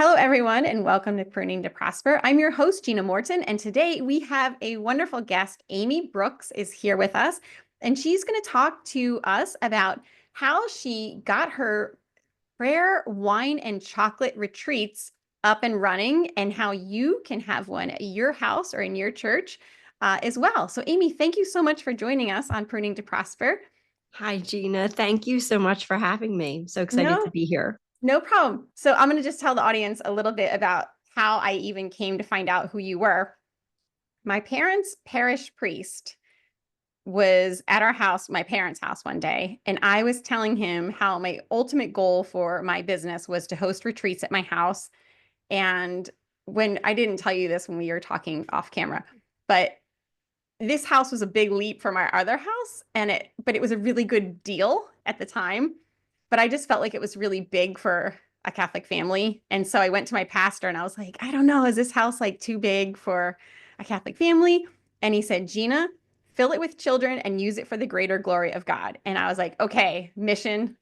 Hello, everyone, and welcome to Pruning to Prosper. I'm your host, Gina Morton, and today we have a wonderful guest. Amy Brooks is here with us, and she's going to talk to us about how she got her prayer, wine, and chocolate retreats up and running, and how you can have one at your house or in your church as well. So, Amy, thank you so much for joining us on Pruning to Prosper. Hi, Gina. Thank you so much for having me. I'm so excited to No, be here. no problem. So I'm going to just tell the audience a little bit about how I even came to find out who you were. My parents' parish priest was at our house, my parents' house one day, and I was telling him how my ultimate goal for my business was to host retreats at my house. And when I didn't tell you this when we were talking off camera, but this house was a big leap from our other house, but it was a really good deal at the time. But I just felt like it was really big for a Catholic family. And so I went to my pastor and I was like, I don't know, is this house like too big for a Catholic family? And he said, Gina, fill it with children and use it for the greater glory of God. And I was like, okay, mission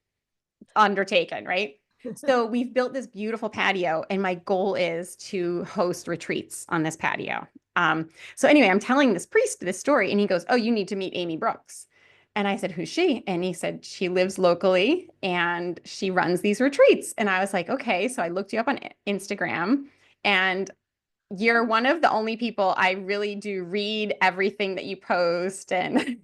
undertaken, right? So we've built this beautiful patio, and my goal is to host retreats on this patio. So anyway, I'm telling this priest this story, and he goes, "Oh, you need to meet Amy Brooks." And I said, "Who's she?" And he said, "She lives locally and she runs these retreats." And I was like, "Okay." So I looked you up on Instagram, and you're one of the only people I really do read everything that you post, and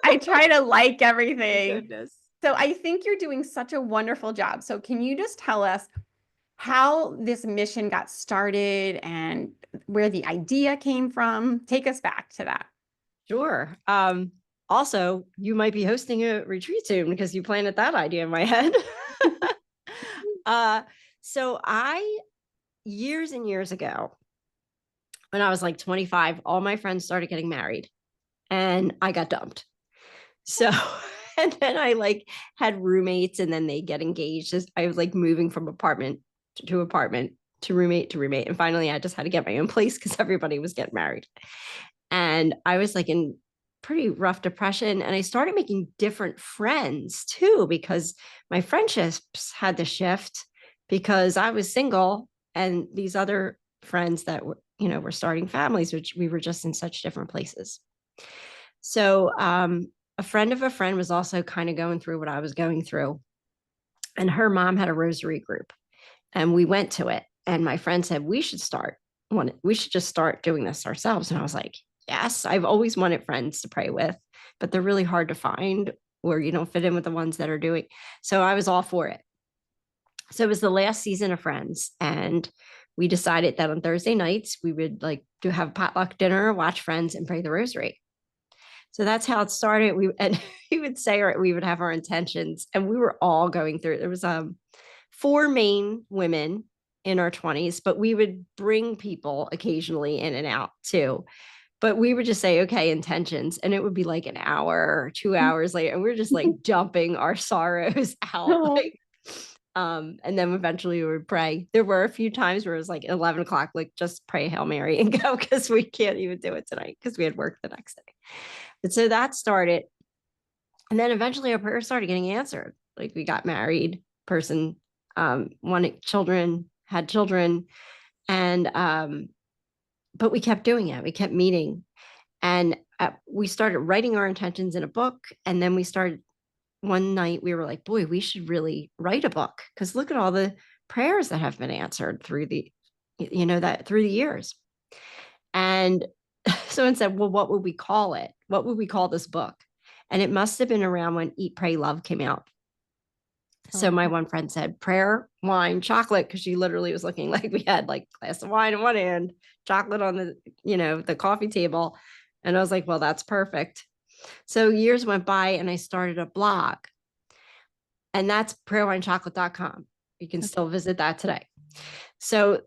I try to like My everything. goodness. So I think you're doing such a wonderful job. So can you just tell us how this mission got started and where the idea came from? Take us back to that. Sure. Also, you might be hosting a retreat soon because you planted that idea in my head. uh, so I, years and years ago, when I was like 25, all my friends started getting married and I got dumped. So, and then I like had roommates and then they get engaged. As I was like moving from apartment to apartment to roommate to roommate. And finally, I just had to get my own place because everybody was getting married. And I was like in pretty rough depression. And I started making different friends too, because my friendships had to shift because I was single and these other friends that were starting families, which we were just in such different places. So a friend of a friend was also kind of going through what I was going through. And her mom had a rosary group. And we went to it. And my friend said, we should just start doing this ourselves. And I was like, yes, I've always wanted friends to pray with, but they're really hard to find or you don't fit in with the ones that are doing. So I was all for it. So it was the last season of Friends. And we decided that on Thursday nights, we would like to have a potluck dinner, watch Friends, and pray the rosary. So that's how it started. And we would say we would have our intentions, and we were all going through. There was four main women in our 20s, but we would bring people occasionally in and out too. But we would just say, okay, intentions. And it would be like an hour or 2 hours later. And we are just like dumping our sorrows out. Oh, And then eventually we would pray. There were a few times where it was like 11 o'clock, like just pray Hail Mary and go because we can't even do it tonight because we had work the next day. And so that started. And then eventually our prayers started getting answered. Like we got married, person wanted children, had children. And but we kept doing it. We kept meeting. And we started writing our intentions in a book. And then we started one night, we were like, boy, we should really write a book because look at all the prayers that have been answered through through the years. And someone said, well, what would we call it? What would we call this book? And it must have been around when Eat, Pray, Love came out. So my one friend said prayer, wine, chocolate, because she literally was looking like we had like a glass of wine in one hand, chocolate on the coffee table. And I was like, well, that's perfect. So years went by and I started a blog, and that's prayerwinechocolate.com. You can still visit that today. So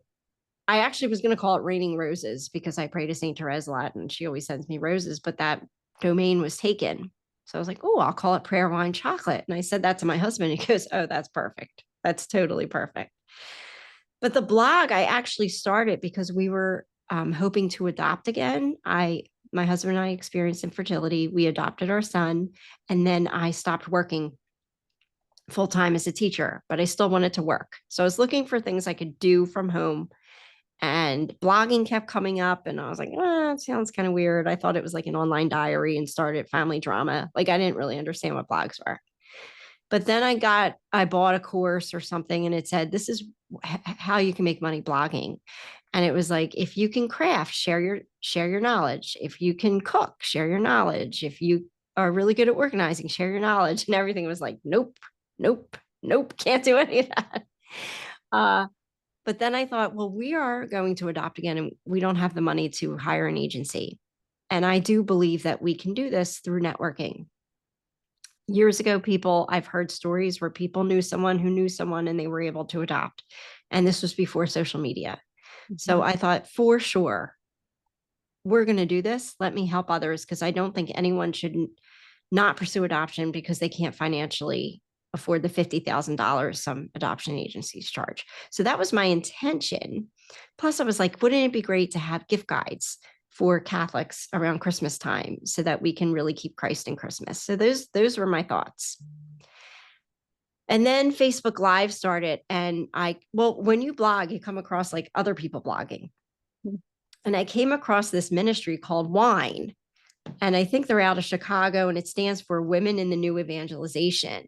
I actually was going to call it Raining Roses because I pray to St. Therese a lot and she always sends me roses, but that domain was taken. So I was like, oh, I'll call it Prayer Wine Chocolate. And I said that to my husband. He goes, oh, that's perfect. That's totally perfect. But the blog I actually started because we were hoping to adopt again. My husband and I experienced infertility. We adopted our son, and then I stopped working full time as a teacher, but I still wanted to work. So I was looking for things I could do from home, and blogging kept coming up. And I was like, it sounds kind of weird. I thought it was like an online diary and started family drama. Like I didn't really understand what blogs were. But then I bought a course or something and it said, this is how you can make money blogging. And it was like, if you can craft, share your knowledge. If you can cook, share your knowledge. If you are really good at organizing, share your knowledge. And everything was like, nope, nope, nope, can't do any of that. Uh, but then I thought, well, we are going to adopt again, and we don't have the money to hire an agency. And I do believe that we can do this through networking. Years ago, I've heard stories where people knew someone who knew someone and they were able to adopt. And this was before social media. So I thought, for sure, we're going to do this. Let me help others, because I don't think anyone should not pursue adoption because they can't financially afford the $50,000 some adoption agencies charge. So that was my intention. Plus, I was like, wouldn't it be great to have gift guides for Catholics around Christmas time so that we can really keep Christ in Christmas? So those were my thoughts. And then Facebook Live started. And when you blog, you come across like other people blogging. And I came across this ministry called Wine. And I think they're out of Chicago, and it stands for Women in the New Evangelization.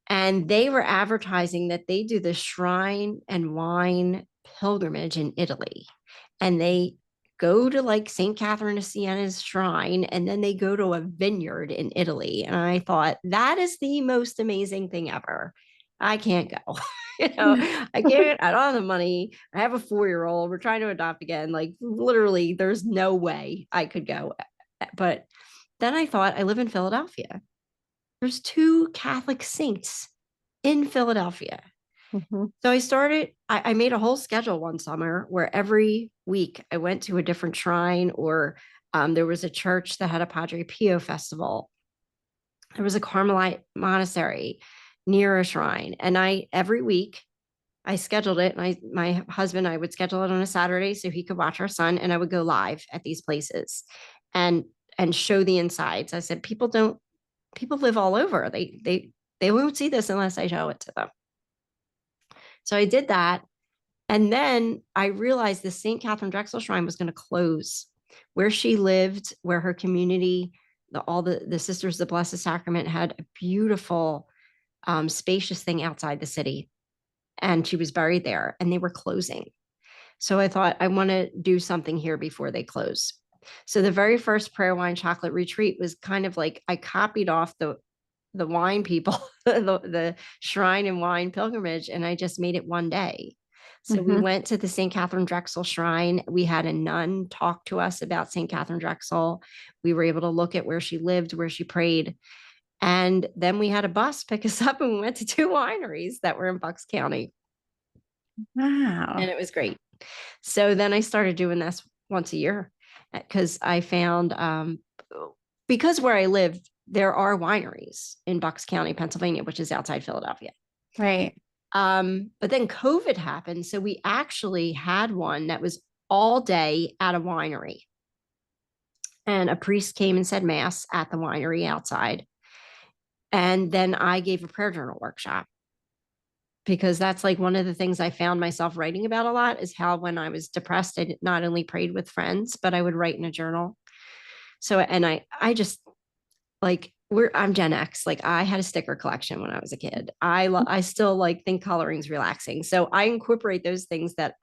And they were advertising that they do the shrine and wine pilgrimage in Italy. And they go to like St. Catherine of Siena's shrine, and then they go to a vineyard in Italy. And I thought, that is the most amazing thing ever. I can't go. I can't, I don't have the money. I have a 4-year-old. We're trying to adopt again. Like literally, there's no way I could go. But then I thought, I live in Philadelphia. There's 2 Catholic saints in Philadelphia. Mm-hmm. So I made a whole schedule one summer where every week I went to a different shrine, or there was a church that had a Padre Pio festival. There was a Carmelite monastery near a shrine. And every week I scheduled it. And my husband, I would schedule it on a Saturday so he could watch our son, and I would go live at these places and show the insides. I said, people live all over. They won't see this unless I show it to them. So I did that. And then I realized the St. Catherine Drexel Shrine was going to close. Where she lived, where her community, all the Sisters of the Blessed Sacrament had a beautiful, spacious thing outside the city. And she was buried there, and they were closing. So I thought, I want to do something here before they close. So the very first prayer, wine, chocolate retreat was kind of like I copied off the wine people, the shrine and wine pilgrimage, and I just made it one day. So we went to the St. Catherine Drexel Shrine. We had a nun talk to us about St. Catherine Drexel. We were able to look at where she lived, where she prayed. And then we had a bus pick us up, and we went to 2 wineries that were in Bucks County. Wow. And it was great. So then I started doing this once a year, because I found, because where I lived, there are wineries in Bucks County, Pennsylvania, which is outside Philadelphia. Right. But then COVID happened. So we actually had one that was all day at a winery. And a priest came and said mass at the winery outside. And then I gave a prayer journal workshop, because that's like one of the things I found myself writing about a lot, is how when I was depressed, I not only prayed with friends, but I would write in a journal. So, and I just like, I'm Gen X. Like I had a sticker collection when I was a kid. I still like think coloring's relaxing. So I incorporate those things that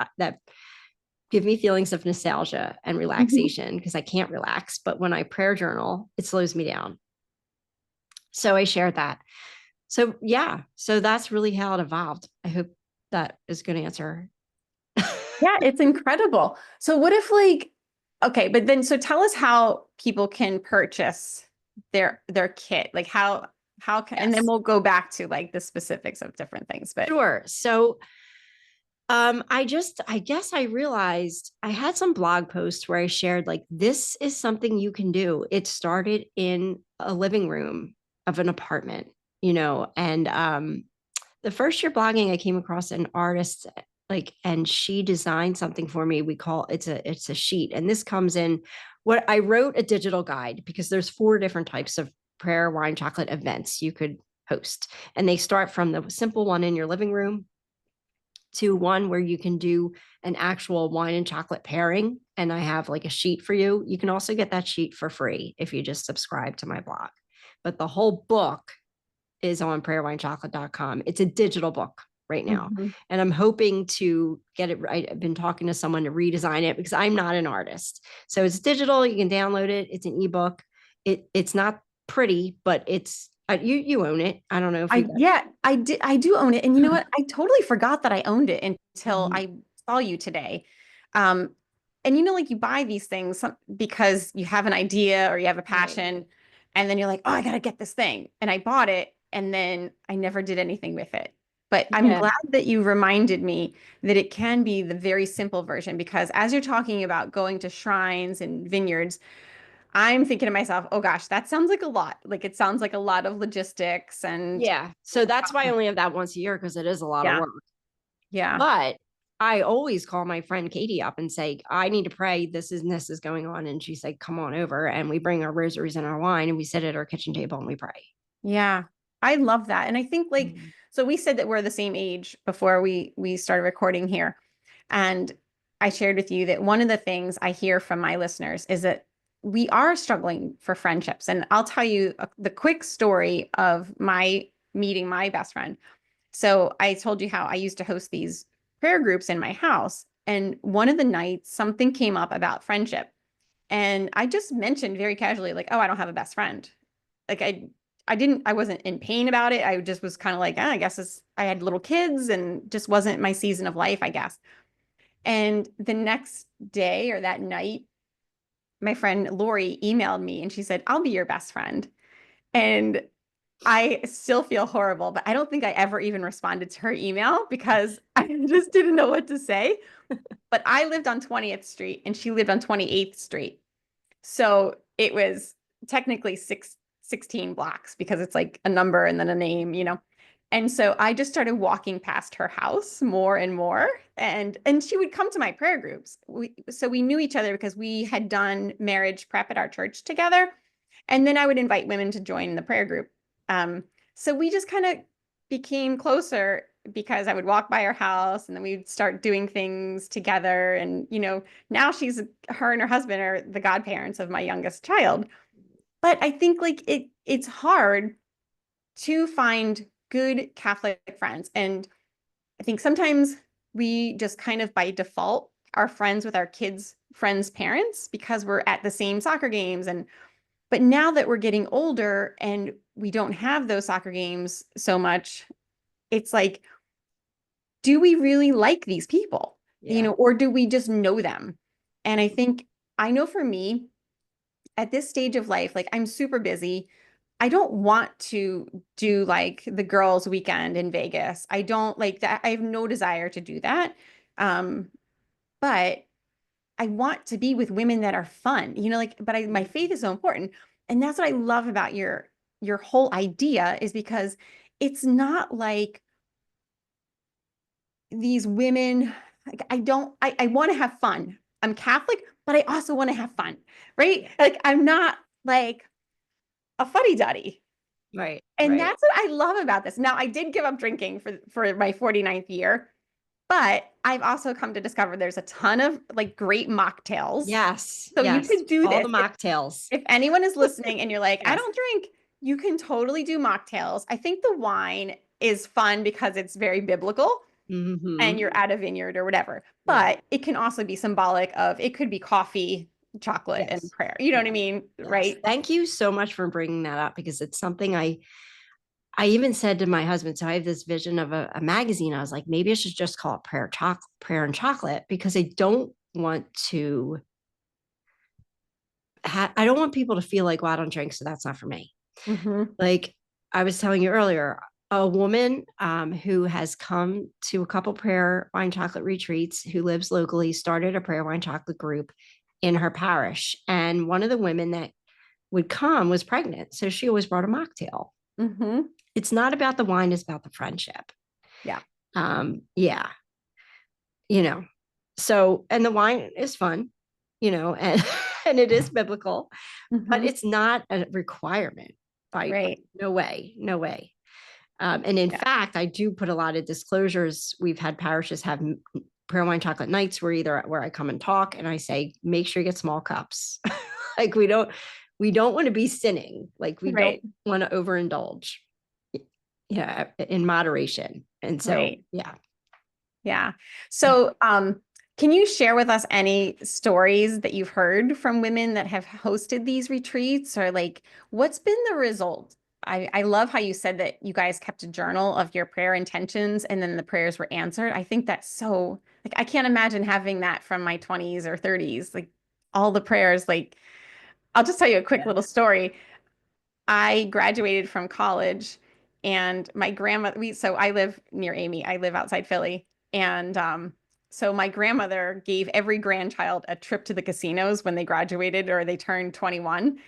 give me feelings of nostalgia and relaxation, because I can't relax. But when I prayer journal, it slows me down. So I shared that. So yeah, so that's really how it evolved. I hope that is going to answer. Yeah, it's incredible. So what if okay, but then so tell us how people can purchase their kit. Like how can, and then Yes. we'll go back to like the specifics of different things. But Sure. So I guess I realized I had some blog posts where I shared like, this is something you can do. It started in a living room of an apartment, and the first year blogging, I came across an artist, and she designed something for me. It's a sheet. And this comes in what I wrote a digital guide, because there's 4 different types of prayer, wine, chocolate events you could host. And they start from the simple one in your living room to one where you can do an actual wine and chocolate pairing. And I have like a sheet for you. You can also get that sheet for free if you just subscribe to my blog. But the whole book is on prayerwinechocolate.com. It's a digital book right now. Mm-hmm. And I'm hoping to get it right. I've been talking to someone to redesign it because I'm not an artist. So it's digital. You can download it. It's an ebook. It's not pretty, but it's you own it. I don't know if you got Yeah, I do own it. And you know what? I totally forgot that I owned it until Mhm. I saw you today. Um, and like you buy these things because you have an idea or you have a Right. passion, and then you're like, oh, I gotta get this thing. And I bought it, and then I never did anything with it. But I'm Yeah. glad that you reminded me that it can be the very simple version, because as you're talking about going to shrines and vineyards, I'm thinking to myself, oh gosh, that sounds like a lot. Like it sounds like a lot of logistics and Yeah. So that's why I only have that once a year because it is a lot of yeah, work. yeah, But I always call my friend Katie up and say, I need to pray. This is going on. And she's like, come on over. And we bring our rosaries and our wine and we sit at our kitchen table and we pray. yeah. I love that. And I think like, Mhm. so we said that we're the same age before we started recording here. And I shared with you that one of the things I hear from my listeners is that we are struggling for friendships. And I'll tell you the quick story of my meeting my best friend. So I told you how I used to host these prayer groups in my house. And one of the nights, something came up about friendship. And I just mentioned very casually, like, oh, I don't have a best friend. Like I wasn't in pain about it. I just was kind of like, I guess I had little kids and just wasn't my season of life, I guess. And the next day or that night, my friend Lori emailed me and she said, I'll be your best friend. And I still feel horrible, but I don't think I ever even responded to her email because I just didn't know what to say. But I lived on 20th Street and she lived on 28th Street. So it was technically 16 blocks because it's like a number and then a name. And so I just started walking past her house more and more. And she would come to my prayer groups. So we knew each other because we had done marriage prep at our church together. And then I would invite women to join the prayer group. So we just kind of became closer because I would walk by her house and then we'd start doing things together. And, now her and her husband are the godparents of my youngest child. But I think like it's hard to find good Catholic friends. And I think sometimes we just kind of by default are friends with our kids' friends' parents because we're at the same soccer games. But now that we're getting older and we don't have those soccer games so much, it's like, do we really like these people? Yeah. Or do we just know them? And I know for me, at this stage of life, like I'm super busy. I don't want to do like the girls' weekend in Vegas. I don't like that. I have no desire to do that. Um, but I want to be with women that are fun, but my faith is so important. And that's what I love about your whole idea is because it's not like these women, like I want to have fun. I'm Catholic, but I also want to have fun, right? Like I'm not like a fuddy-duddy. Right. And Right. that's what I love about this. Now, I did give up drinking for my 49th year, but I've also come to discover there's a ton of like great mocktails. Yes. So you Yes. could do All the this. mocktails. If anyone is listening and you're like, I Yes. don't drink, you can totally do mocktails. I think the wine is fun because it's very biblical and Hmm. you're at a vineyard or whatever. Yeah. But it can also be symbolic of it could be coffee, chocolate, and Yes. prayer. You know what I Yeah. mean? Yes. Right? Thank you so much for bringing that up because it's something I even said to my husband, so I have this vision of a magazine. I was like, maybe I should just call it prayer and chocolate because I don't want to I don't want people to feel like, well, I don't drink, so that's not for me. Hmm. Like I was telling you earlier, a woman who has come to a couple prayer wine chocolate retreats who lives locally started a prayer wine chocolate group in her parish. And one of the women that would come was pregnant. So she always brought a mocktail. Hmm. It's not about the wine, it's about the friendship. Yeah. Yeah, you know. So, and the wine is fun, and and it is biblical, but Hmm. it's not a requirement by Right. no way, no way. And in Yeah. fact, I do put a lot of disclosures. We've had parishes have prayer wine chocolate nights where I come and talk and I say, make sure you get small cups. Like we don't want to be sinning. Like we don't Right. want to overindulge. Yeah, in moderation. And so, Right. yeah. Yeah. So, can you share with us any stories that you've heard from women that have hosted these retreats, or like what's been the result? I love how you said that you guys kept a journal of your prayer intentions and then the prayers were answered. I think that's so, like, I can't imagine having that from my 20s or 30s, like all the prayers. Like, I'll just tell you a quick Yeah. little story. I graduated from college and my grandma so I live near Amy. I live outside Philly. And so my grandmother gave every grandchild a trip to the casinos when they graduated or they turned 21.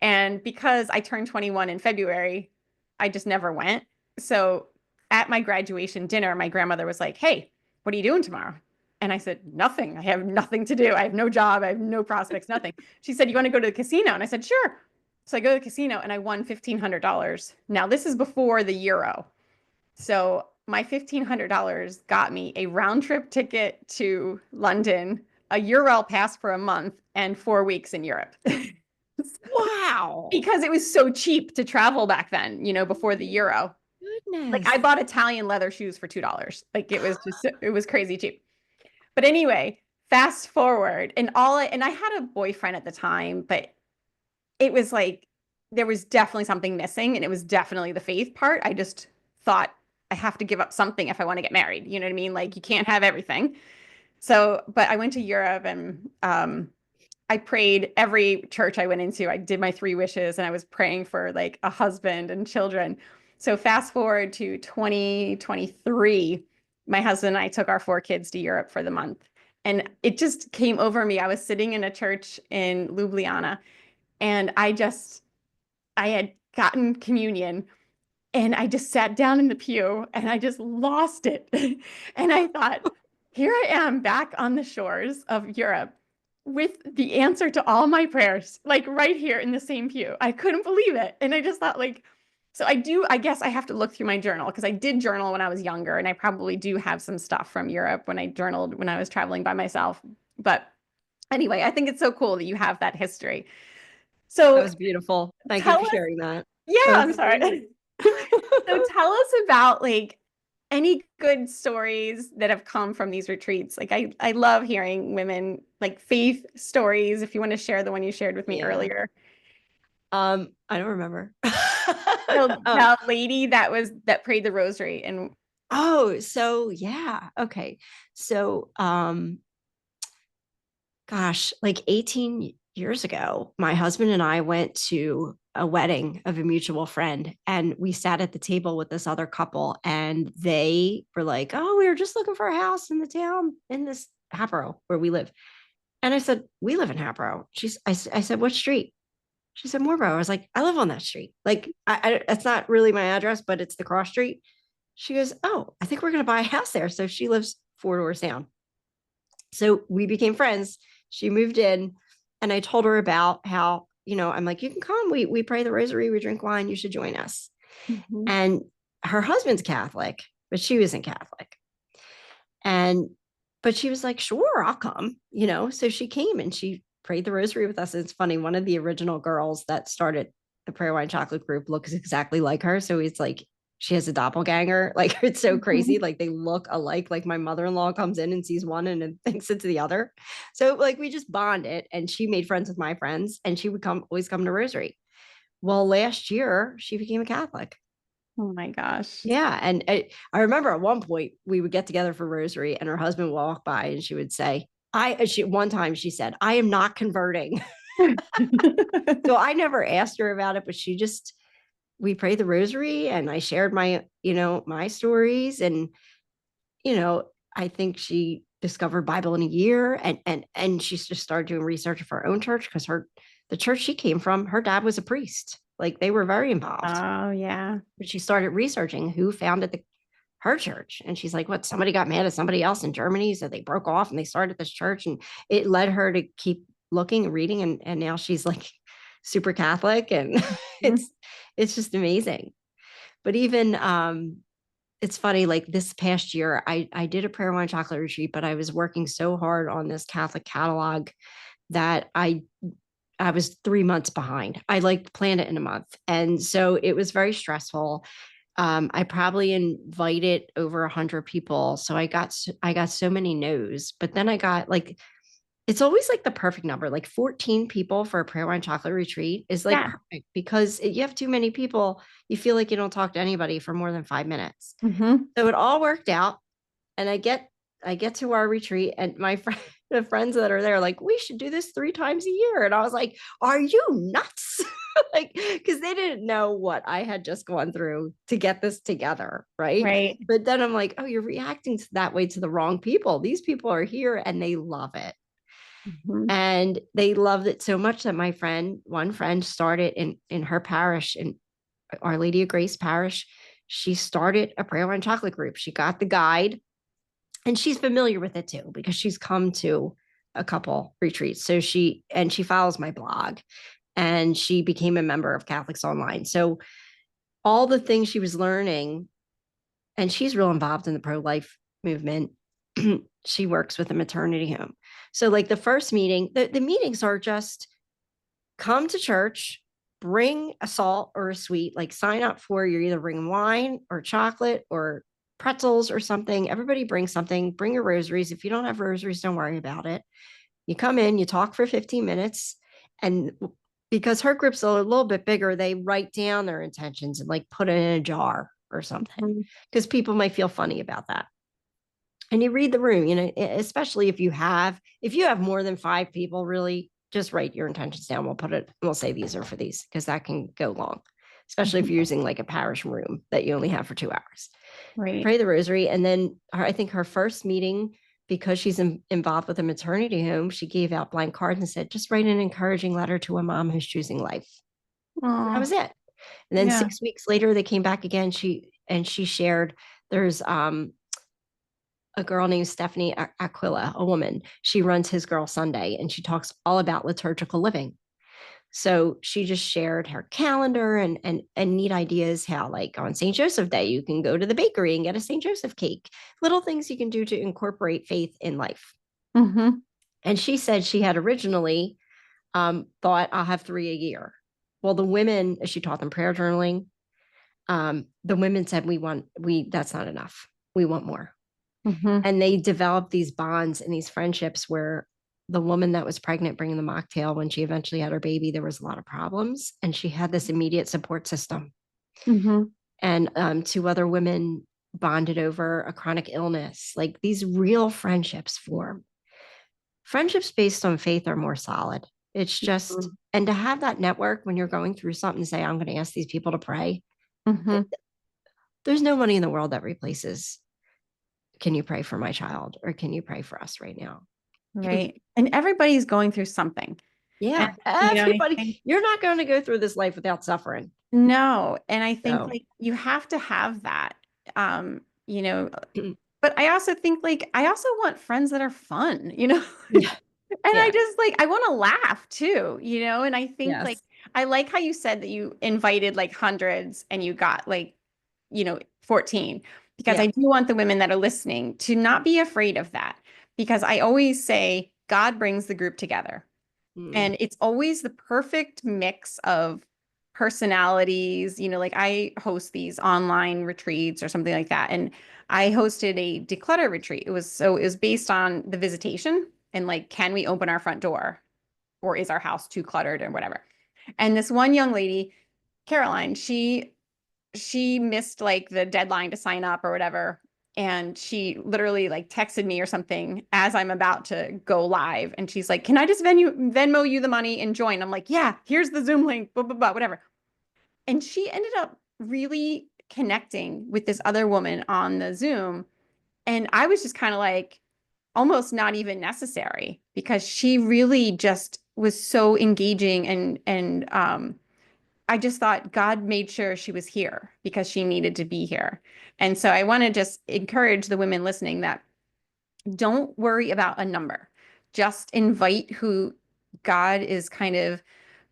And because I turned 21 in February, I just never went. So at my graduation dinner, my grandmother was like, "Hey, what are you doing tomorrow?" And I said, "Nothing. I have nothing to do. I have no job. I have no prospects, nothing." She said, "You want to go to the casino?" And I said, "Sure." So I go to the casino and I won $1,500. Now, this is before the euro. So my $1,500 got me a round trip ticket to London, a Euro pass for a month, and 4 weeks in Europe. Wow. Because it was so cheap to travel back then, before the euro. Like Goodness. I bought Italian leather shoes for $2. Like it was crazy cheap. But anyway, fast forward and I had a boyfriend at the time, but it was like there was definitely something missing and it was definitely the faith part. I just thought I have to give up something if I want to get married. You know what I mean? Like you can't have everything. So, but I went to Europe and I prayed every church I went into. I did my 3 wishes and I was praying for like a husband and children. So fast forward to 2023, my husband and I took our 4 kids to Europe for the month. And it just came over me. I was sitting in a church in Ljubljana and I had gotten communion and I just sat down in the pew and I just lost it. And I thought, here I am back on the shores of Europe with the answer to all my prayers, like right here in the same pew. I couldn't believe it. And I just thought, like, so I guess I have to look through my journal because I did journal when I was younger and I probably do have some stuff from Europe when I journaled when I was traveling by myself. But anyway, I think it's so cool that you have that history. That So was beautiful. Thank you tell for us, sharing that. yeah, That was I'm amazing. sorry. So tell us about like any good stories that have come from these retreats. Like I love hearing women like faith stories. If you want to share the one you shared with me Yeah. earlier. I don't remember. um, The lady that prayed the rosary and oh, so yeah. Okay. So gosh, like 18 years ago, my husband and I went to a wedding of a mutual friend and we sat at the table with this other couple and they were like, "Oh, we were just looking for a house in the town in this Hapro where we live." And I said, "We live in Hapro." I said, "What street?" She said, "Moorborough." I was like, "I live on that street. Like, that's not really my address, but it's the cross street." She goes, "Oh, I think we're going to buy a house there." So she lives 4 doors down. So we became friends. She moved in, and I told her about how, I'm like, "You can come. We pray the rosary, we drink wine. You should join us." Mhm. And her husband's Catholic, but she wasn't Catholic. And but she was like, "Sure, I'll come." So she came and she prayed the rosary with us. It's funny, one of the original girls that started the prayer wine chocolate group looks exactly like her. So it's like she has a doppelganger. Like it's so crazy. Like they look alike. Like my mother-in-law comes in and sees one and then thinks it's the other. So like we just bonded and she made friends with my friends and she would always come to rosary. Well, last year she became a Catholic. Oh my gosh. Yeah. And I remember at one point we would get together for rosary and her husband would walk by and she would say, one time she said, "I am not converting." So I never asked her about it, but we prayed the rosary and I shared my stories. And, I think she discovered Bible in a year and she just started doing research for her own church because the church she came from, her dad was a priest. Like they were very involved. Oh yeah. But she started researching who founded her church. And she's like, "What? Somebody got mad at somebody else in Germany. So they broke off and they started this church." And it led her to keep looking and reading. And now she's like super Catholic. And it's just amazing. But even it's funny, like this past year, I did a prayer wine chocolate retreat, but I was working so hard on this Catholic catalog that I was 3 months behind. I like planned it in a month. And so it was very stressful. I probably invited over 100 people. So I got so many no's, but then I got like, it's always like the perfect number, like 14 people for a prayer wine chocolate retreat is like Yeah. perfect because you have too many people. You feel like you don't talk to anybody for more than 5 minutes. Hmm. So it all worked out. And I get to our retreat and my friend, the friends that are there, like, we should do this 3 times a year. And I was like, are you nuts? Like, because they didn't know what I had just gone through to get this together. Right. Right. But then I'm like, oh, you're reacting to that way to the wrong people. These people are here and they love it. Hmm. And they loved it so much that one friend started in her parish, in Our Lady of Grace parish. She started a prayer and chocolate group. She got the guide and she's familiar with it too because she's come to a couple retreats. So she follows my blog and she became a member of Catholics Online. So all the things she was learning, and she's real involved in the pro-life movement. She works with a maternity home. So like the first meeting, the meetings are just come to church, bring a salt or a sweet, like sign up for, you're either bringing wine or chocolate or pretzels or something. Everybody brings something, bring your rosaries. If you don't have rosaries, don't worry about it. You come in, you talk for 15 minutes. And because her group's a little bit bigger, they write down their intentions and like put it in a jar or something Hmm. because people might feel funny about that. And you read the room, especially if you have more than 5 people, really just write your intentions down. We'll say these are for these because that can go long, especially if Hmm. you're using like a parish room that you only have for 2 hours. Right. Pray the rosary. And then I think her first meeting, because she's involved with a maternity home, she gave out blank cards and said, just write an encouraging letter to a mom who's choosing life. And that Oh, was it. And then yeah. 6 weeks later, they came back again. She shared there's a girl named Stephanie Aquila, a woman. She runs His Girl Sunday and she talks all about liturgical living. So she just shared her calendar and neat ideas how, like on St. Joseph Day, you can go to the bakery and get a St. Joseph cake, little things you can do to incorporate faith in life. Hmm. And she said she had originally thought I'll have 3 a year. Well, the women, as she taught them prayer journaling, the women said, that's not enough. We want more. Hmm. And they developed these bonds and these friendships where the woman that was pregnant bringing the mocktail, when she eventually had her baby, there was a lot of problems and she had this immediate support system. Hmm. And 2 other women bonded over a chronic illness. Like these real friendships form. Friendships based on faith are more solid. It's just, and to have that network when you're going through something and say, I'm going to ask these people to pray, Hmm. there's no money in the world that replaces, can you pray for my child or can you pray for us right now? Right. And everybody's going through something. And, Yeah, I think everybody, you're not going to go through this life without suffering. no. And I think So, like you have to have that. Um, you know, but I also think like I also want friends that are fun. yeah, And I yeah, just like I want to laugh too. And I think like yes, I like how you said that you invited like hundreds and you got like 14 because I yeah, do want the women that are listening to not be afraid of that because I always say God brings the group together. mm, And it's always the perfect mix of personalities. Like I host these online retreats or something like that. And I hosted a declutter retreat. It was based on the visitation and like, can we open our front door? Or is our house too cluttered and whatever? And this one young lady, Caroline, she missed like the deadline to sign up or whatever. And she literally like texted me or something as I'm about to go live. And she's like, can I just Venmo you the money and join? I'm like, yeah, here's the Zoom link, blah, blah, blah, whatever. And she ended up really connecting with this other woman on the Zoom. And I was just kind of like, almost not even necessary because she really just was so engaging and I just thought God made sure she was here because she needed to be here. And so I want to just encourage the women listening that don't worry about a number. Just invite who God is kind of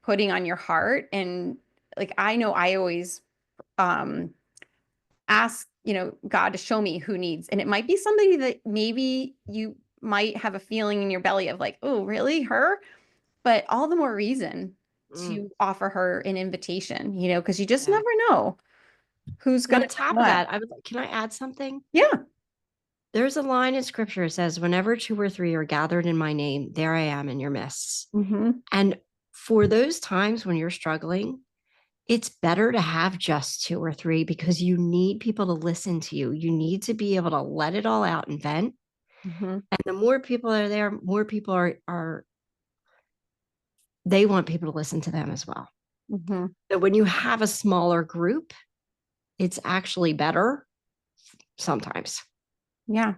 putting on your heart. And like I know I always um ask, God to show me who needs. And it might be somebody that maybe you might have a feeling in your belly of like, oh, really? Her? But all the more reason Mm, to offer her an invitation, because you just yeah. never know who's And going on to top of what. that, can I add something? Yeah. There's a line in scripture that says, whenever two or three are gathered in my name, there I am in your midst. Hmm. And for those times when you're struggling, it's better to have just two or three because you need people to listen to you. You need to be able to let it all out and vent. Hmm. And the more people are there, more people are they want people to listen to them as well. Hmm. So when you have a smaller group, it's actually better sometimes. Yeah.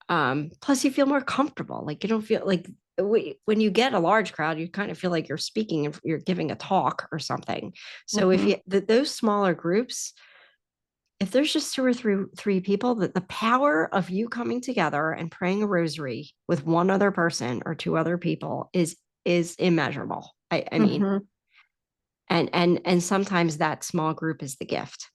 Plus, you feel more comfortable. Like you don't feel like when you get a large crowd, you kind of feel like you're speaking and you're giving a talk or something. So if Hmm. you those smaller groups, if there's just two or three people, that the power of you coming together and praying a rosary with one other person or two other people is immeasurable. I mean, Hmm. and sometimes that small group is the gift.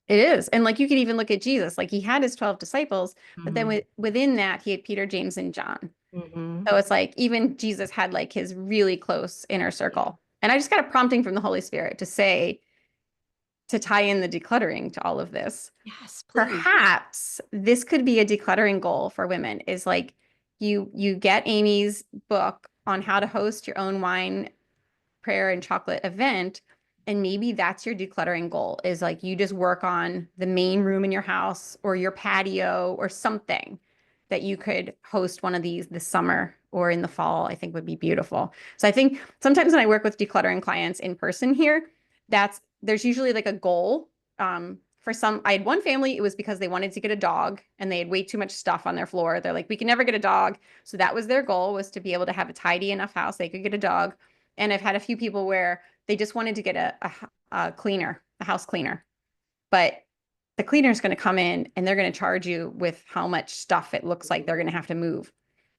It is. And like you could even look at Jesus, like he had his 12 disciples, but then Mm-hmm. within that, he had Peter, James, and John. Mm-hmm. So it's like even Jesus had like his really close inner Yeah. circle. And I just got a prompting from the Holy Spirit to say, to tie in the decluttering to all of this. Yes, please. Perhaps this could be a decluttering goal for women is like you get Amy's book on how to host your own wine prayer and chocolate event. And maybe that's your decluttering goal is like you just work on the main room in your house or your patio or something that you could host one of these this summer or in the fall, I think would be beautiful. So I think sometimes when I work with decluttering clients in person here, there's usually like a goal. For some, I had one family, it was because they wanted to get a dog and they had way too much stuff on their floor. They're like, we can never get a dog. So that was their goal was to be able to have a tidy enough house they could get a dog. And I've had a few people where they just wanted to get a cleaner, a house cleaner, but the cleaner is going to come in and they're going to charge you with how much stuff it looks like they're going to have to move.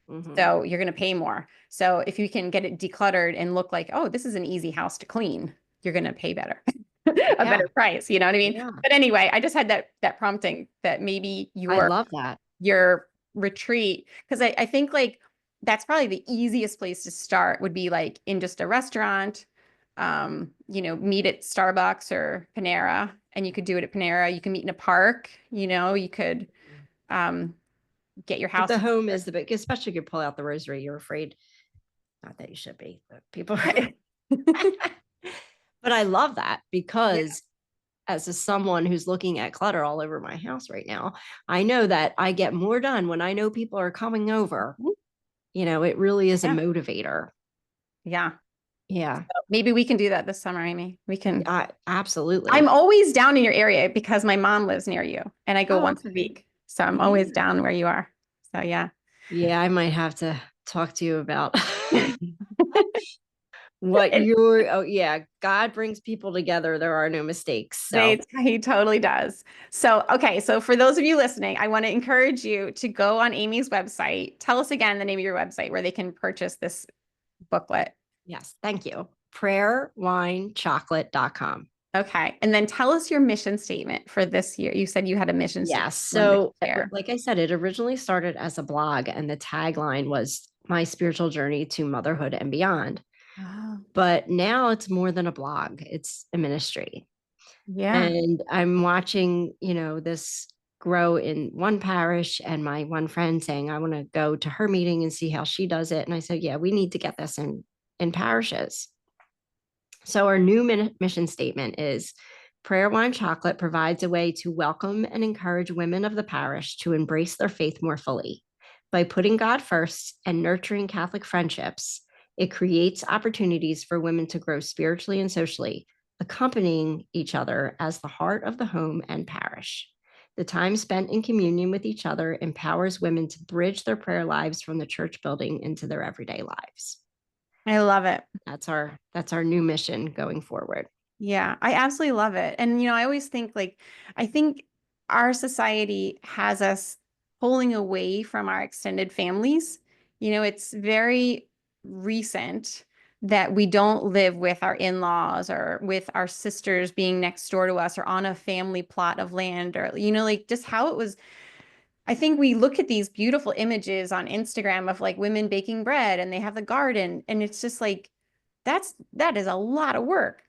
Mm-hmm. So you're going to pay more. So if you can get it decluttered and look like, oh, this is an easy house to clean, you're going to pay better, a Yeah. better price. You know what I mean? Yeah. But anyway, I just had that prompting that maybe I your love that. your retreat, because I think like that's probably the easiest place to start would be like in just a restaurant, meet at Starbucks or Panera, and you could do it at Panera. You can meet in a park, you could um, get your But house. the home is the big, especially if you pull out the rosary, you're afraid. Not that you should be, but people. Right. But I love that Yeah. because as a someone who's looking at clutter all over my house right now, I know that I get more done when I know people are coming over. It really is a Yeah. motivator. Yeah. Yeah, Maybe we can do that this summer, Amy. We can. I'm absolutely. always down in your area because my mom lives near you and I go Oh, once a okay. week. So I'm always Yeah. down where you are. So yeah. Yeah, I might have to talk to you about what you're, oh, yeah, God brings people together. There are no mistakes. So, He totally does. So, okay. So for those of you listening, I want to encourage you to go on Amy's website. Tell us again the name of your website where they can purchase this booklet. yes, thank you. Prayerwinechocolate.com. Okay. And then tell us your mission statement for this year. You said you had a mission statement Yes. you wanted to So, share. like I said, it originally started as a blog, and the tagline was my spiritual journey to motherhood and beyond. Oh, But now it's more than a blog, it's a ministry. yeah. And I'm watching, this grow in one parish, and my one friend saying, I want to go to her meeting and see how she does it. And I said, yeah, we need to get this in parishes. So our new mission statement is Prayer Wine Chocolate provides a way to welcome and encourage women of the parish to embrace their faith more fully. By putting God first and nurturing Catholic friendships, it creates opportunities for women to grow spiritually and socially, accompanying each other as the heart of the home and parish. The time spent in communion with each other empowers women to bridge their prayer lives from the church building into their everyday lives. I love it. That's our new mission going forward. Yeah, I absolutely love it. And, I always think like, I think our society has us pulling away from our extended families. It's very recent that we don't live with our in-laws or with our sisters being next door to us or on a family plot of land or, like just how it was. I think we look at these beautiful images on Instagram of like women baking bread and they have the garden and it's just like that is a lot of work.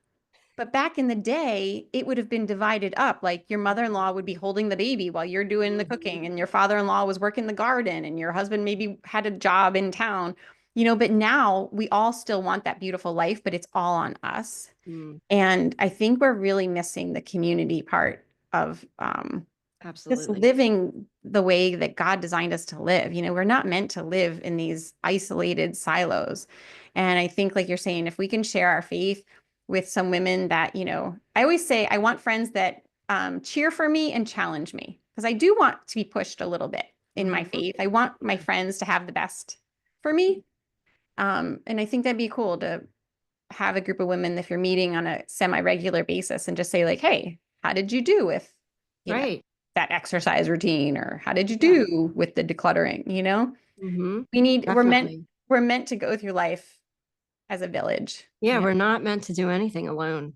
But back in the day, it would have been divided up. Like your mother-in-law would be holding the baby while you're doing the cooking, and your father-in-law was working the garden, and your husband maybe had a job in town. But now we all still want that beautiful life, but it's all on us. Mm, And I think we're really missing the community part of just absolutely. living the way that God designed us to live. We're not meant to live in these isolated silos. And I think, like you're saying, if we can share our faith with some women that, I always say I want friends that cheer for me and challenge me because I do want to be pushed a little bit in my Mhm. faith. I want my Yeah. friends to have the best for me. And I think that'd be cool to have a group of women if you're meeting on a semi-regular basis and just say like, hey, how did you do with, you know, Right. that exercise routine or how did you Yeah. do with the decluttering? Hmm. We need Definitely. we're meant to go through life as a village. Yeah, we're not meant to do anything alone.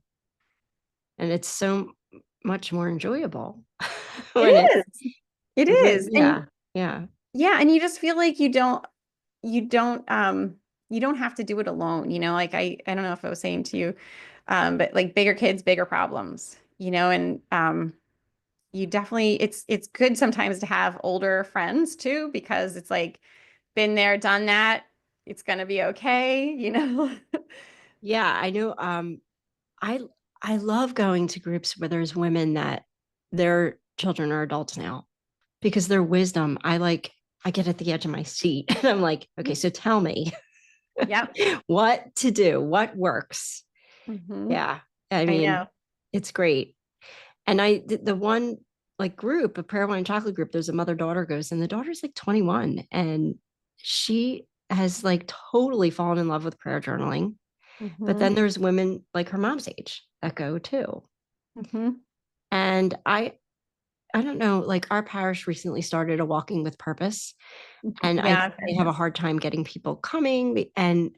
And it's so much more enjoyable It when it's is. It is. And yeah, yeah, yeah, and you just feel like you don't you don't have to do it alone, like I don't know if I was saying to you but like bigger kids, bigger problems, and you definitely it's good sometimes to have older friends too because it's like been there, done that. It's gonna be okay. yeah. I know. I I love going to groups where there's women that their children are adults now because their wisdom. I get at the edge of my seat and I'm like, okay, so tell me Yep. what to do, what works. Hmm. Yeah, I I mean, know. it's great. And the one like group, a prayer wine chocolate group, there's a mother daughter goes, and the daughter's like 21, and she has like totally fallen in love with prayer journaling. But Hmm. then there's women like her mom's age that go too. Hmm. And I don't know, like our parish recently started a walking with purpose. And I Yeah, think I've they heard have a this. hard time getting people coming. And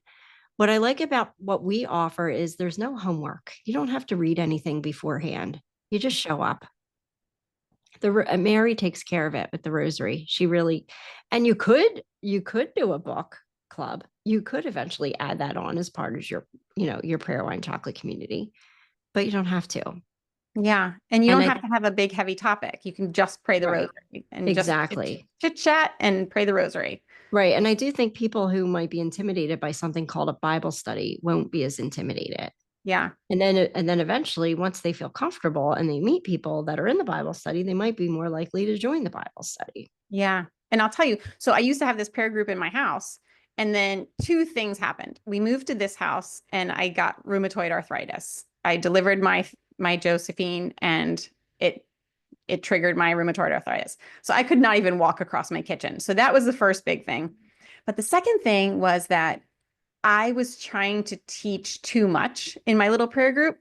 what I like about what we offer is there's no homework. You don't have to read anything beforehand. You just show up. Mary takes care of it with the rosary. She really, and you could do a book club. You could eventually add that on as part of your prayer wine chocolate community, but you don't have to. Yeah, and you And don't I have to have a big heavy topic. You can just pray the right, rosary and just exactly. chit chat and pray the rosary. Right. And I do think people who might be intimidated by something called a Bible study won't be as intimidated. Yeah. And then eventually, once they feel comfortable and they meet people that are in the Bible study, they might be more likely to join the Bible study. Yeah. And I'll tell you, so I used to have this prayer group in my house, and then two things happened. We moved to this house and I got rheumatoid arthritis. I delivered my Josephine and it it triggered my rheumatoid arthritis. So I could not even walk across my kitchen. So that was the first big thing. But the second thing was that I was trying to teach too much in my little prayer group.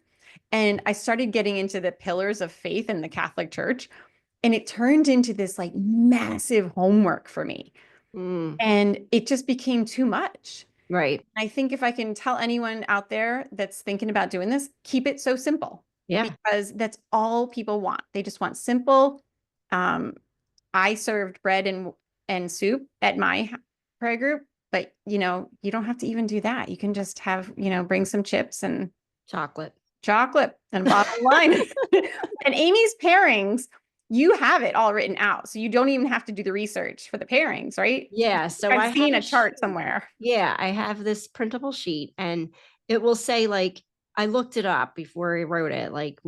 And I started getting into the pillars of faith in the Catholic Church. And it turned into this like massive homework for me. Mm, And it just became too much. right. I think if I can tell anyone out there that's thinking about doing this, keep it so simple Yeah. because that's all people want. They just want simple. Um, I served bread and soup at my prayer group, but you don't have to even do that. You can just have, bring some chips and Chocolate. chocolate and a bottle of wine. And Amy's pairings, you have it all written out. So you don't even have to do the research for the pairings, right? Yeah. So I've I have seen a a chart sheet. somewhere. Yeah. I have this printable sheet and it will say, like, I looked it up before I wrote it. Like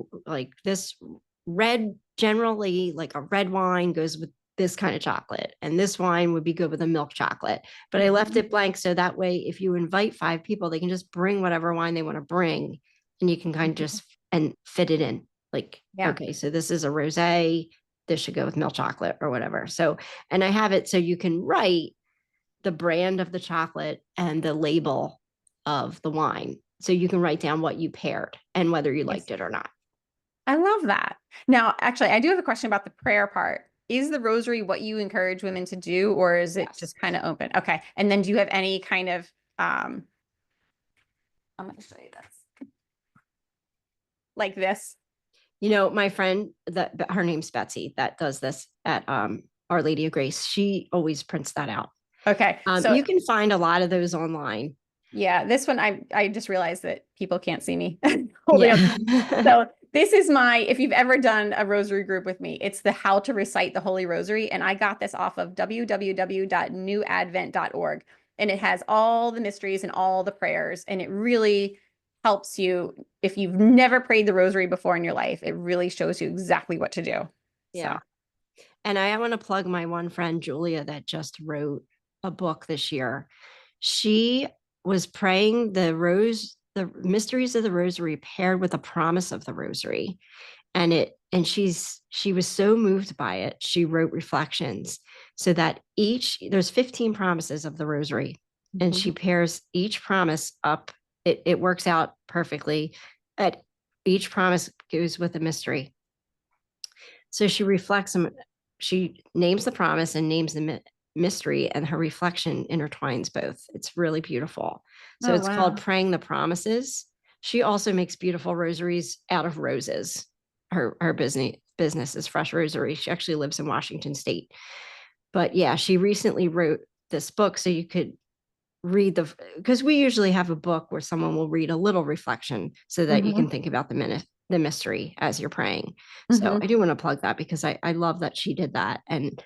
this red, generally, like a red wine goes with this kind of chocolate, and this wine would be good with a milk chocolate. But I left Mhm. it blank so that way, if you invite 5 people, they can just bring whatever wine they want to bring, and you can kind of Mhm. just and fit it in. Like, Yeah. okay, so this is a rosé. This should go with milk chocolate or whatever. So, and I have it so you can write the brand of the chocolate and the label of the wine. So you can write down what you paired and whether you Yes. liked it or not. I love that. Now, actually, I do have a question about the prayer part. Is the rosary what you encourage women to do, or is it Yes. just kind of open? Okay. And then do you have any kind of I'm going to show you this. Like this. My friend that her name's Betsy that does this at Our Lady of Grace. She always prints that out. Okay. So You can find a lot of those online. yeah, this one I just realized that people can't see me holding up. Yeah. So this is if you've ever done a rosary group with me, it's the how to recite the Holy Rosary. And I got this off of www.newadvent.org. And it has all the mysteries and all the prayers. And it really helps you if you've never prayed the rosary before in your life. It really shows you exactly what to do. So Yeah. And I want to plug my one friend, Julia, that just wrote a book this year. She was praying the mysteries of the rosary paired with the promise of the rosary. She was so moved by it. She wrote reflections so that there's 15 promises of the rosary, and she pairs each promise up. It works out perfectly. At each promise goes with a mystery. So she reflects them. She names the promise and names the mystery, and her reflection intertwines both. It's really beautiful. So oh it's called wow. Praying the Promises. She also makes beautiful rosaries out of roses. Her business is Fresh Rosary. She actually lives in Washington State. But yeah, she recently wrote this book so you could read because we usually have a book where someone will read a little reflection so that you can think about the mystery as you're praying. So I do want to plug that because I love that she did that. And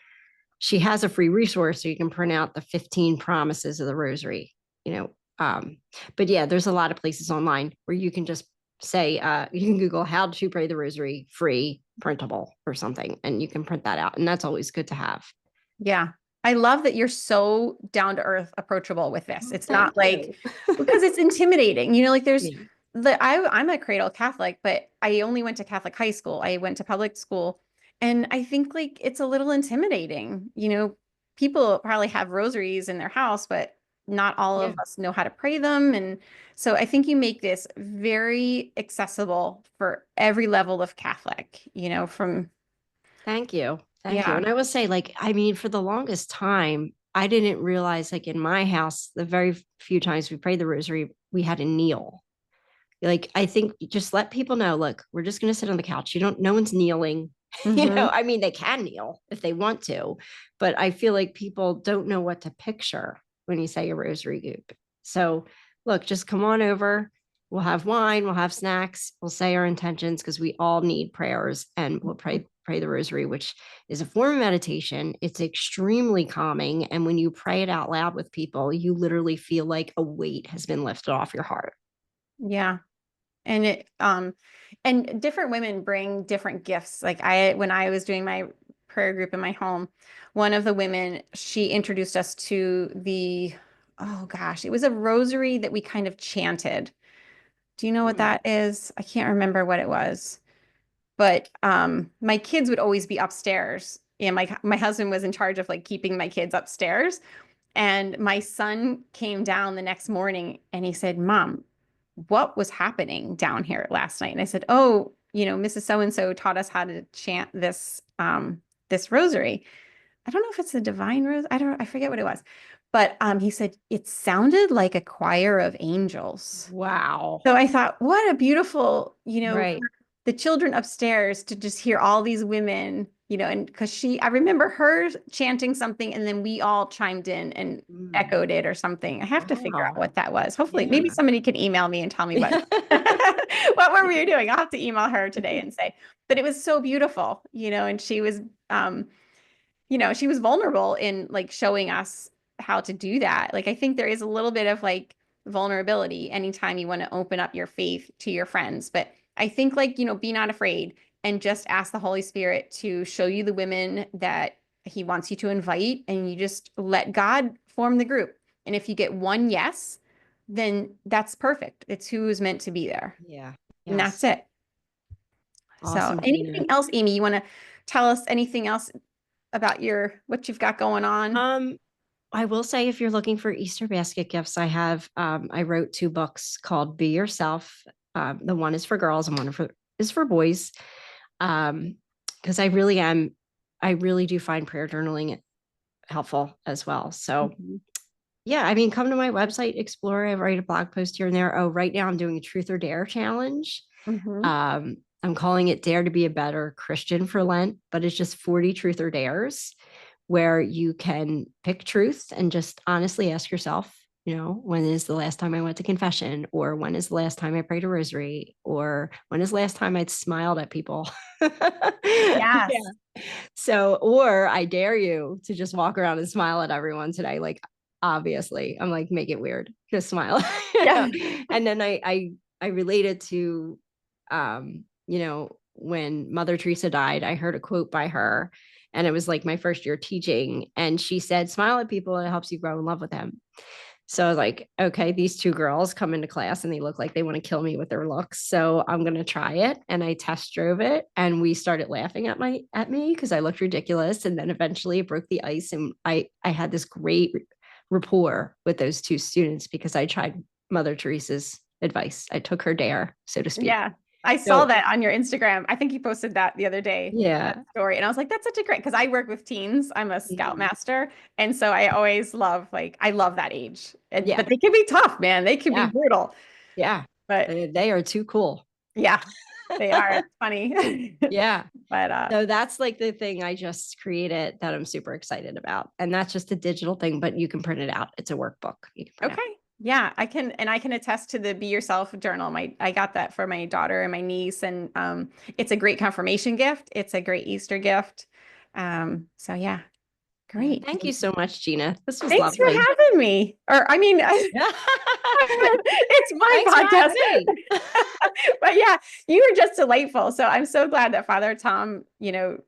she has a free resource so you can print out the 15 promises of the rosary, you know. But yeah, there's a lot of places online where you can just say, you can Google how to pray the rosary free printable or something, and you can print that out. And that's always good to have. Yeah. I love that you're so down to earth approachable with this. Oh, It's not thank like you. because it's intimidating. Like there's Yeah. I'm a cradle Catholic, but I only went to Catholic high school. I went to public school. And I think like it's a little intimidating. People probably have rosaries in their house, but not all Yeah. of us know how to pray them. And so I think you make this very accessible for every level of Catholic, from Thank you. Thank you. yeah. And I will say, for the longest time, I didn't realize, in my house, the very few times we prayed the rosary, we had to kneel. I think just let people know, look, we're just going to sit on the couch. No one's kneeling. Hmm. They can kneel if they want to, but I feel like people don't know what to picture when you say a rosary group. So, look, just come on over. We'll have wine, we'll have snacks, we'll say our intentions because we all need prayers, and we'll pray the rosary, which is a form of meditation. It's extremely calming. And when you pray it out loud with people, you literally feel like a weight has been lifted off your heart. Yeah. And different women bring different gifts. Like when I was doing my prayer group in my home, one of the women, she introduced us to oh gosh, it was a rosary that we kind of chanted. Do you know what Mm. that is? I can't remember what it was. But my kids would always be upstairs. And my husband was in charge of like keeping my kids upstairs. And my son came down the next morning and he said, Mom, what was happening down here last night? And I said, oh, Mrs. So-and-so taught us how to chant this rosary. I don't know if it's the Divine Rose. I forget what it was. But he said it sounded like a choir of angels. Wow. So I thought, what a beautiful, for Right. the children upstairs to just hear all these women, and because I remember her chanting something and then we all chimed in and Mm. echoed it or something. I have to figure out Wow. what that was. Hopefully, maybe Yeah. somebody can email me and tell me what what were we doing. I'll have to email her today and say, but it was so beautiful, and she was vulnerable in like showing us how to do that. Like I think there is a little bit of like vulnerability anytime you want to open up your faith to your friends. But I think like, be not afraid and just ask the Holy Spirit to show you the women that he wants you to invite and you just let God form the group. And if you get one yes, then that's perfect. It's who is meant to be there. Yeah. And that's Yes. it. So Awesome, Gina. anything else, Amy, you want to tell us anything else about what you've got going on? Um, I will say if you're looking for Easter basket gifts, I wrote two books called Be Yourself. The one is for girls and is for boys. Because I really do find prayer journaling helpful as well. So Mhm. Yeah, I mean, come to my website, explore. I write a blog post here and there. Oh, right now I'm doing a truth or dare challenge. Mhm. I'm calling it Dare to be a Better Christian for Lent, but it's just 40 truth or dares where you can pick truth and just honestly ask yourself, when is the last time I went to confession? Or when is the last time I prayed a rosary? Or when is the last time I smiled at people? Yes. Yeah. So, or I dare you to just walk around and smile at everyone today. Like, obviously, I'm like, make it weird, just smile. Yeah. And then I related to, when Mother Teresa died, I heard a quote by her, and it was like my first year teaching, and she said, "Smile at people, and it helps you grow in love with them." So I was like, okay, these two girls come into class and they look like they want to kill me with their looks. So I'm gonna try it. And I test drove it and we started laughing at me because I looked ridiculous. And then eventually it broke the ice. And I had this great rapport with those two students because I tried Mother Teresa's advice. I took her dare, so to speak. Yeah. I saw So that on your Instagram. I think you posted that the other day, that yeah. story. And I was like, that's such a great, because I work with teens. I'm a Mhm. scoutmaster. And so I always love, like, I love that age. Yeah. But they can be tough, man. They can be Yeah. brutal. Yeah. But They are too cool. yeah, they are. It's funny. Yeah. But So that's like the thing I just created that I'm super excited about. And that's just a digital thing, but you can print it out. It's a workbook you can print out. okay. Yeah, I can attest to the Be Yourself journal. I got that for my daughter and my niece, and it's a great confirmation gift. It's a great Easter gift. So yeah, Yeah. great. Thank you so much, Gina. This was Thanks for lovely. having me. Or I mean, Yeah. it's my Thanks for having podcast. me. But yeah, you were just delightful. So I'm so glad that Father Tom,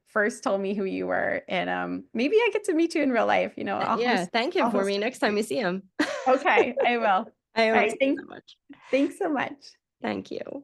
first told me who you were. And maybe I get to meet you in real life. Yeah. Thank him I'll for host me next time you see him. Okay, I will. All I hope right, so thanks. much. Thanks so much. Thank you.